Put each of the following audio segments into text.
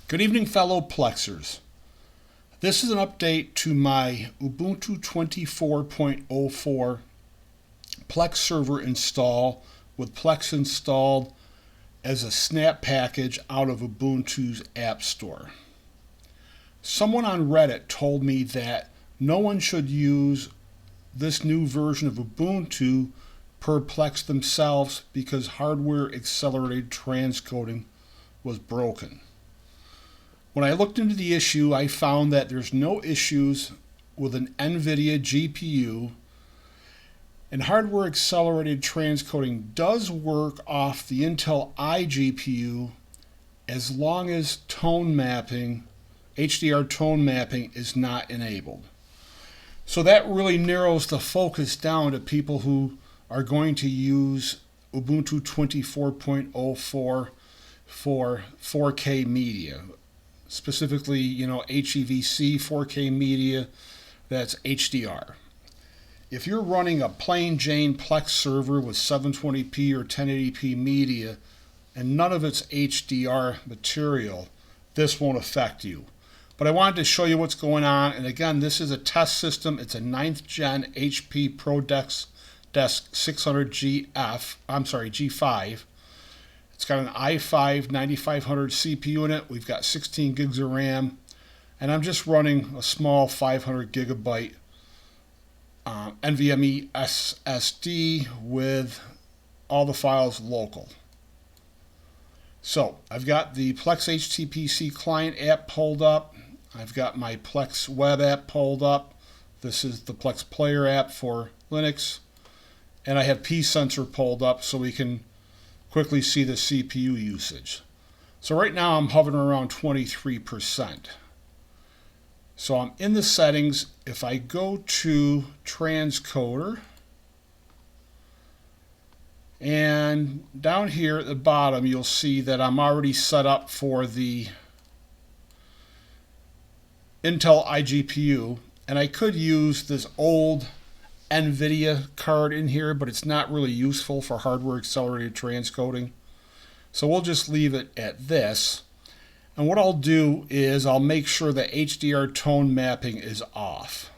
Good evening, fellow Plexers. This is an update to my Ubuntu 24.04 Plex server install with Plex installed as a snap package out of Ubuntu's App Store. Someone on Reddit told me that no one should use this new version of Ubuntu per Plex themselves because hardware accelerated transcoding was broken. When I looked into the issue, I found that there's no issues with an NVIDIA GPU, and hardware accelerated transcoding does work off the Intel iGPU as long as tone mapping, HDR tone mapping, is not enabled. So that really narrows the focus down to people who are going to use Ubuntu 24.04 for 4K media. Specifically, HEVC 4K media, that's HDR. If you're running a plain Jane Plex server with 720p or 1080p media and none of it's HDR material, this won't affect you. But I wanted to show you what's going on, and again, this is a test system. It's a 9th gen HP ProDesk 600G5. It's got an i5 9500 CPU in it. We've got 16 gigs of RAM, and I'm just running a small 500 gigabyte NVMe SSD with all the files local. So I've got the Plex HTPC client app pulled up. I've got my Plex web app pulled up. This is the Plex player app for Linux. And I have pSensor pulled up so we can quickly see the CPU usage. So right now I'm hovering around 23%. So I'm in the settings. If I go to transcoder, and down here at the bottom you'll see that I'm already set up for the Intel iGPU, and I could use this old NVIDIA card in here, but it's not really useful for hardware accelerated transcoding. So we'll just leave it at this. And what I'll do is I'll make sure that HDR tone mapping is off.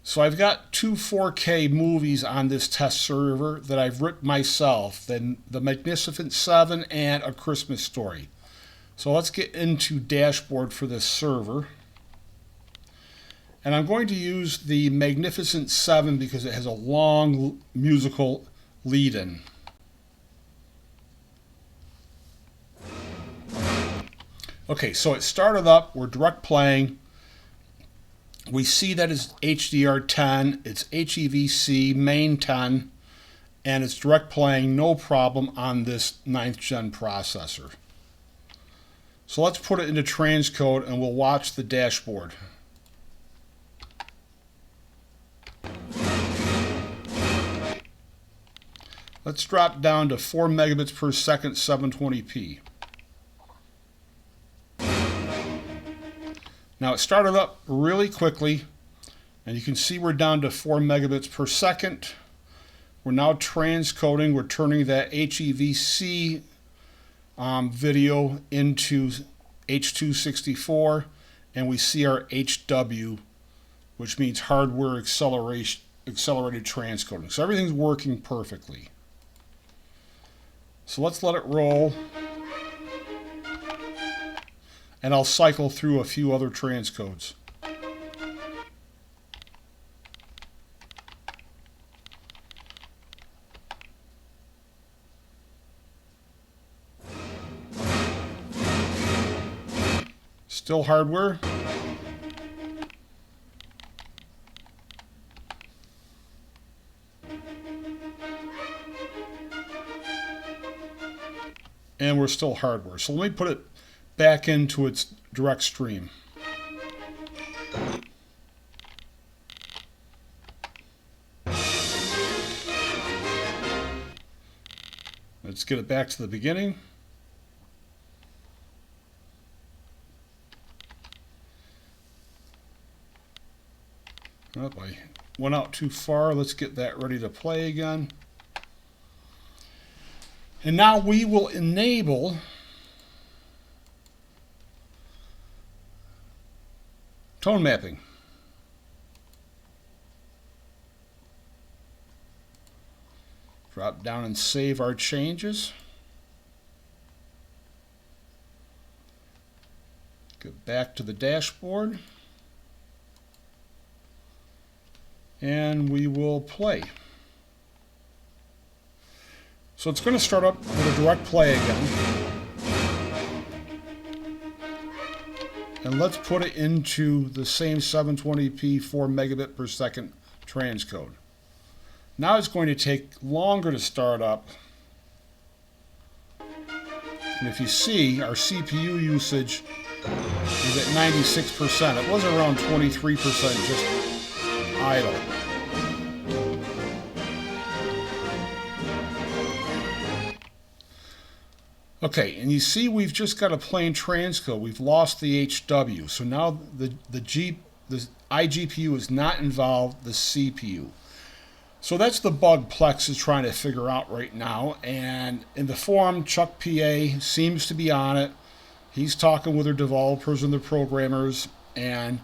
So I've got two 4K movies on this test server that I've written myself, then The Magnificent Seven and A Christmas Story. So let's get into dashboard for this server. And I'm going to use the Magnificent Seven because it has a long musical lead-in. Okay, so it started up, we're direct playing. We see that it's HDR10, it's HEVC main 10, and it's direct playing, no problem on this 9th gen processor. So let's put it into transcode and we'll watch the dashboard. Let's drop down to 4 megabits per second, 720p. Now it started up really quickly, and you can see we're down to 4 megabits per second. We're now transcoding. We're turning that HEVC video into H.264, and we see our HW, which means hardware accelerated transcoding. So everything's working perfectly. So let's let it roll, and I'll cycle through a few other transcodes. Still hardware. And we're still hardware. So let me put it back into its direct stream. Let's get it back to the beginning. Oh, I went out too far. Let's get that ready to play again. And now we will enable tone mapping. Drop down and save our changes. Go back to the dashboard. And we will play. So it's going to start up with a direct play again. And let's put it into the same 720p 4 megabit per second transcode. Now it's going to take longer to start up. And if you see, our CPU usage is at 96%. It was around 23% just idle. Okay, and you see we've just got a plain transcode. We've lost the HW. So now the iGPU is not involved, the CPU. So that's the bug Plex is trying to figure out right now. And in the forum, ChuckPa seems to be on it. He's talking with their developers and their programmers, and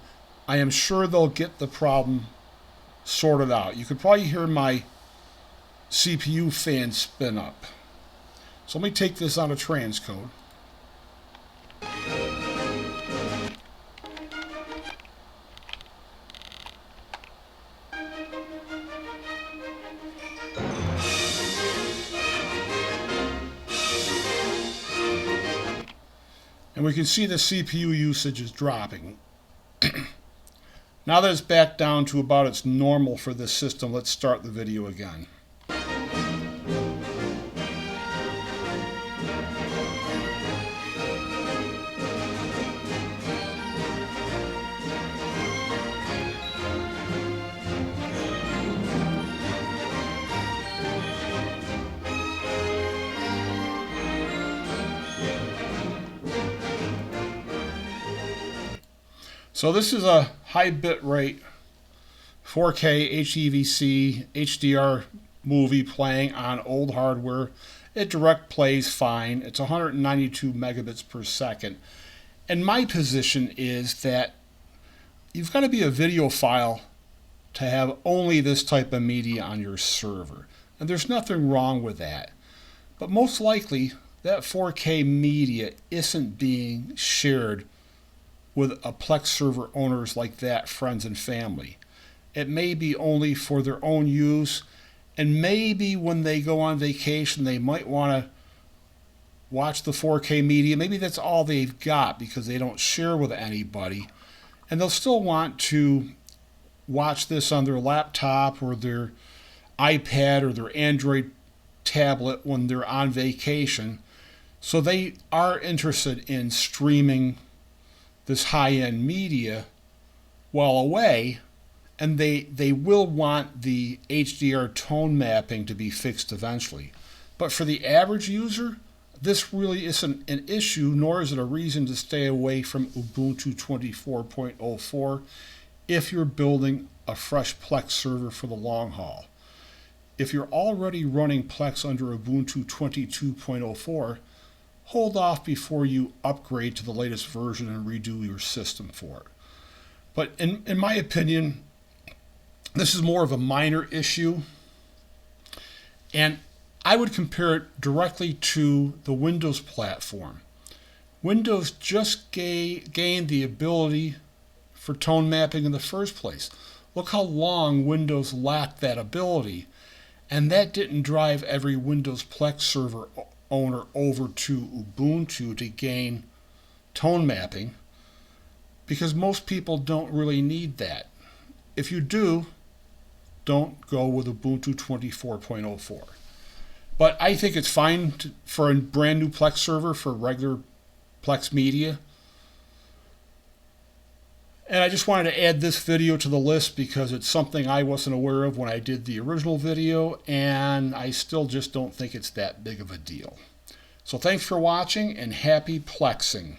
I am sure they'll get the problem sorted out. You could probably hear my CPU fan spin up. So let me take this out of transcode. And we can see the CPU usage is dropping. Now that it's back down to about its normal for this system, let's start the video again. So this is a high bit rate 4K HEVC HDR movie playing on old hardware. It direct plays fine. It's 192 megabits per second. And my position is that you've got to be a video file to have only this type of media on your server. And there's nothing wrong with that. But most likely that 4K media isn't being shared with a Plex server owners like that, friends and family. It may be only for their own use, and maybe when they go on vacation they might want to watch the 4K media. Maybe that's all they've got because they don't share with anybody, and they'll still want to watch this on their laptop or their iPad or their Android tablet when they're on vacation. So they are interested in streaming this high-end media while away, and they will want the HDR tone mapping to be fixed eventually. But for the average user, this really isn't an issue, nor is it a reason to stay away from Ubuntu 24.04 if you're building a fresh Plex server for the long haul. If you're already running Plex under Ubuntu 22.04, hold off before you upgrade to the latest version and redo your system for it. But in my opinion, this is more of a minor issue, and I would compare it directly to the Windows platform. Windows just gained the ability for tone mapping in the first place. Look how long Windows lacked that ability, and that didn't drive every Windows Plex server owner over to Ubuntu to gain tone mapping, because most people don't really need that. If you do, don't go with Ubuntu 24.04. But I think it's fine for a brand new Plex server for regular Plex media. And I just wanted to add this video to the list because it's something I wasn't aware of when I did the original video, and I still just don't think it's that big of a deal. So thanks for watching, and happy Plexing.